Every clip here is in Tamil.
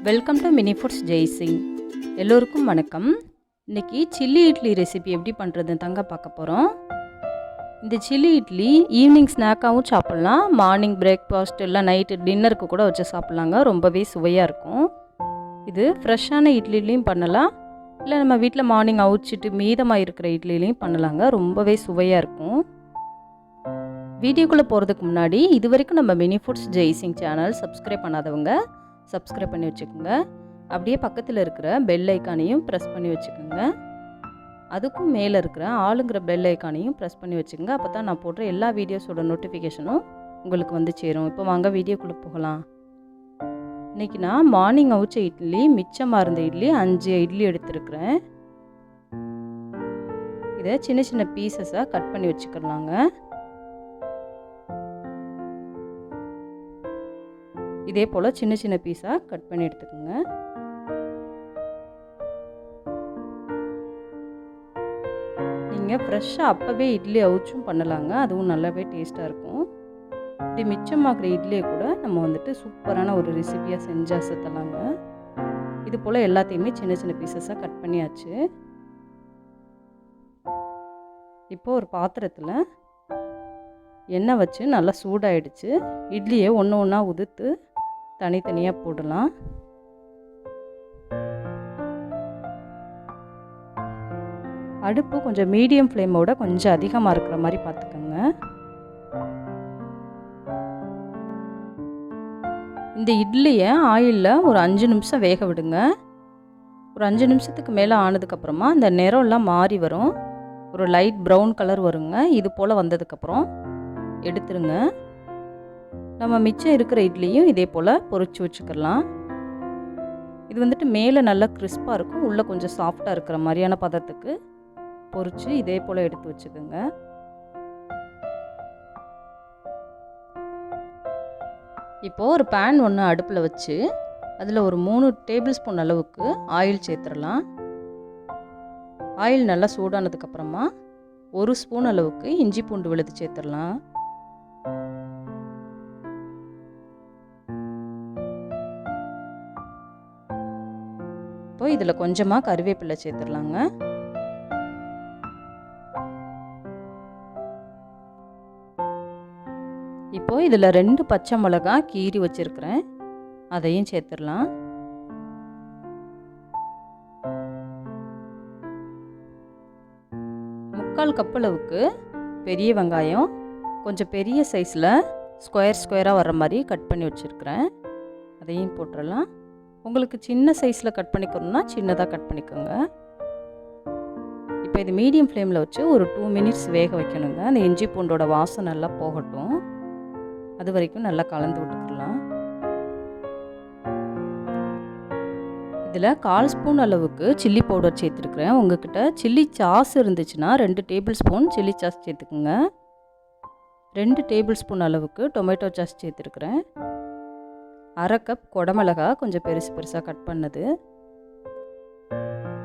Welcome to mini foods Jaisingh. எல்லோருக்கும் வணக்கம். இன்றைக்கி சில்லி இட்லி ரெசிபி எப்படி பண்ணுறதுன்னு தாங்க பார்க்க போகிறோம். இந்த சில்லி இட்லி ஈவினிங் ஸ்நாக்காகவும் சாப்பிட்லாம், மார்னிங் பிரேக்ஃபாஸ்ட் இல்லை நைட்டு டின்னருக்கு கூட வச்சு சாப்பிட்லாங்க. ரொம்பவே சுவையாக இருக்கும். இது ஃப்ரெஷ்ஷான இட்லிலையும் பண்ணலாம், இல்லை நம்ம வீட்டில் மார்னிங் அவிச்சிட்டு மீதமாக இருக்கிற இட்லிலையும் பண்ணலாங்க. ரொம்பவே சுவையாக இருக்கும். வீடியோக்குள்ளே போகிறதுக்கு முன்னாடி இது வரைக்கும் நம்ம mini foods Jaisingh channel subscribe பண்ணாதவங்க சப்ஸ்கிரைப் பண்ணி வச்சுக்கோங்க. அப்படியே பக்கத்தில் இருக்கிற பெல் ஐக்கானையும் ப்ரெஸ் பண்ணி வச்சுக்கோங்க. அதுக்கும் மேலே இருக்கிற ஆளுங்கிற பெல் ஐக்கானையும் ப்ரெஸ் பண்ணி வச்சுக்கோங்க. அப்போ தான் நான் போடுற எல்லா வீடியோஸோட நோட்டிஃபிகேஷனும் உங்களுக்கு வந்து சேரும். இப்போ வாங்க வீடியோக்குள்ளே போகலாம். இன்றைக்கி நான் மார்னிங் அவிச்ச இட்லி, மிச்சமாக இருந்த இட்லி 5 இட்லி எடுத்துருக்குறேன். இதை சின்ன சின்ன பீசஸாக கட் பண்ணி வச்சுக்கலாங்க. இதே போல் சின்ன சின்ன பீஸாக கட் பண்ணி எடுத்துக்கோங்க. நீங்கள் ஃப்ரெஷ்ஷாக அப்போவே இட்லி அவிச்சும் பண்ணலாங்க, அதுவும் நல்லாவே டேஸ்ட்டாக இருக்கும். இப்படி மிச்சமாகிற இட்லியை கூட நம்ம வந்துட்டு சூப்பரான ஒரு ரெசிபியாக செஞ்சு அசத்தலாங்க. இது போல் எல்லாத்தையுமே சின்ன சின்ன பீசஸாக கட் பண்ணியாச்சு. இப்போது ஒரு பாத்திரத்தில் எண்ணெய் வச்சு நல்லா சூடாயிடுச்சு. இட்லியை ஒன்று ஒன்றா உதுத்து தனித்தனியாக போடலாம். அடுப்பு கொஞ்சம் மீடியம் ஃப்ளேமோட கொஞ்சம் அதிகமாக இருக்கிற மாதிரி பார்த்துக்கோங்க. இந்த இட்லியை ஆயிலில் ஒரு 5 நிமிஷம் வேக விடுங்க. ஒரு 5 நிமிஷத்துக்கு மேலே ஆனதுக்கப்புறமா அந்த நிறம்லாம் மாறி வரும், ஒரு லைட் ப்ரௌன் கலர் வருங்க. இது போல் வந்ததுக்கப்புறம் எடுத்துருங்க. நம்ம மிச்சம் இருக்கிற இட்லியும் இதே போல் பொரிச்சு வச்சுக்கலாம். இது வந்துட்டு மேலே நல்லா கிறிஸ்பாக இருக்கும், உள்ளே கொஞ்சம் சாஃப்டாக இருக்கிற மாதிரியான பதத்துக்கு பொரிச்சு இதே போல் எடுத்து வச்சுக்கோங்க. இப்போது ஒரு பேன் ஒன்று அடுப்பில் வச்சு அதில் ஒரு 3 டேபிள் ஸ்பூன் அளவுக்கு ஆயில் சேர்த்துடலாம். ஆயில் நல்லா சூடானதுக்கப்புறமா 1 ஸ்பூன் அளவுக்கு இஞ்சி பூண்டு விழுது சேர்த்துடலாம். இப்போ இதில் கொஞ்சமாக கருவேப்பிலை சேர்த்துடலாங்க. இப்போ இதில் 2 பச்சை மிளகா கீறி வச்சுருக்கிறேன், அதையும் சேர்த்துடலாம். முக்கால் கப் அளவுக்கு பெரிய வெங்காயம், கொஞ்சம் பெரிய சைஸில் ஸ்கொயராக வர்ற மாதிரி கட் பண்ணி வச்சுருக்கிறேன், அதையும் போட்டுடலாம். உங்களுக்கு சின்ன சைஸில் கட் பண்ணிக்கணும்னா சின்னதாக கட் பண்ணிக்கோங்க. இப்போ இது மீடியம் ஃப்ளேமில் வச்சு ஒரு 2 மினிட்ஸ் வேக வைக்கணுங்க. அந்த இஞ்சி பூண்டோட வாசம் நல்லா போகட்டும், அது வரைக்கும் நல்லா கலந்து விட்டுக்கலாம். இதில் 1/4 ஸ்பூன் அளவுக்கு சில்லி பவுடர் சேர்த்துருக்குறேன். உங்கள்கிட்ட சில்லி சாஸ் இருந்துச்சுன்னா 2 டேபிள் ஸ்பூன் சில்லி சாஸ் சேர்த்துக்குங்க. 2 டேபிள் ஸ்பூன் அளவுக்கு டொமேட்டோ சாஸ் சேர்த்துருக்குறேன். 1/2 கப் குடமிளகா கொஞ்சம் பெருசாக கட் பண்ணது.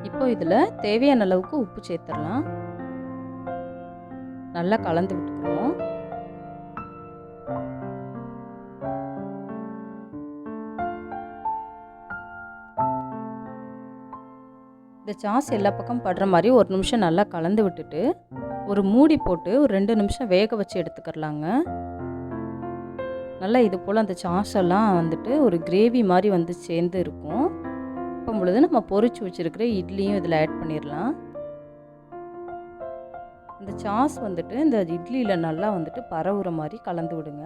இப்போ இதில் தேவையான அளவுக்கு உப்பு சேர்த்துடலாம். நல்லா கலந்து விட்டுக்குவோம். இந்த சாஸ் எல்லா பக்கம் படுற மாதிரி 1 நிமிஷம் நல்லா கலந்து விட்டுட்டு ஒரு மூடி போட்டு ஒரு 2 நிமிஷம் வேக வச்சு எடுத்துக்கிறலாங்க. நல்லா இது போல் அந்த சாஸ் எல்லாம் வந்துட்டு ஒரு கிரேவி மாதிரி வந்து சேர்ந்து இருக்கும். இப்போ பொழுது நம்ம பொரிச்சு வச்சுருக்கிற இட்லியும் இதில் ஆட் பண்ணிடலாம். அந்த சாஸ் வந்துட்டு இந்த இட்லியில் நல்லா வந்துட்டு பரவுற மாதிரி கலந்து விடுங்க.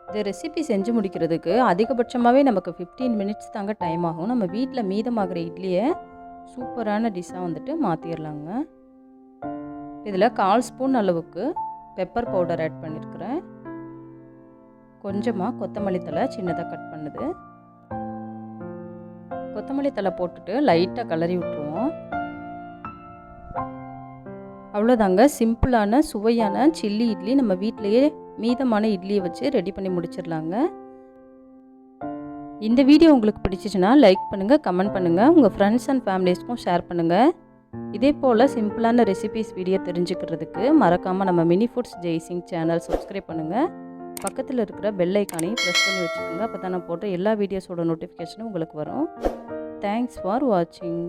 இந்த ரெசிபி செஞ்சு முடிக்கிறதுக்கு அதிகபட்சமாகவே நமக்கு 15 மினிட்ஸ் தாங்க டைம் ஆகும். நம்ம வீட்டில் மீதமாகிற இட்லியை சூப்பரான டிஷ்ஷாக வந்துட்டு மாற்றிடலாங்க. இதில் 1/4 ஸ்பூன் அளவுக்கு பெப்பர் பவுடர் ஆட் பண்ணியிருக்கிறேன். கொஞ்சமாக கொத்தமல்லி தழை சின்னதாக கட் பண்ணுது. கொத்தமல்லி தழை போட்டுட்டு லைட்டாக கலரி விட்டுருவோம். அவ்வளோதாங்க, சிம்பிளான சுவையான சில்லி இட்லி நம்ம வீட்டிலையே மீதமான இட்லியை வச்சு ரெடி பண்ணி முடிச்சிடலாங்க. இந்த வீடியோ உங்களுக்கு பிடிச்சிச்சுன்னா லைக் பண்ணுங்கள், கமெண்ட் பண்ணுங்கள், உங்கள் ஃப்ரெண்ட்ஸ் அண்ட் ஃபேமிலிஸ்க்கும் ஷேர் பண்ணுங்கள். இதே போல் சிம்பிளான ரெசிபிஸ் வீடியோ தெரிஞ்சுக்கிறதுக்கு மறக்காமல் நம்ம mini foods Jaisingh channel subscribe பண்ணுங்கள். பக்கத்தில் இருக்கிற பெல் ஐக்கானையும் ப்ரெஸ் பண்ணி வச்சுக்கோங்க. அப்போ தான் நான் போடுற எல்லா வீடியோஸோட நோட்டிஃபிகேஷனும் உங்களுக்கு வரும். தேங்க்ஸ் ஃபார் வாட்சிங்.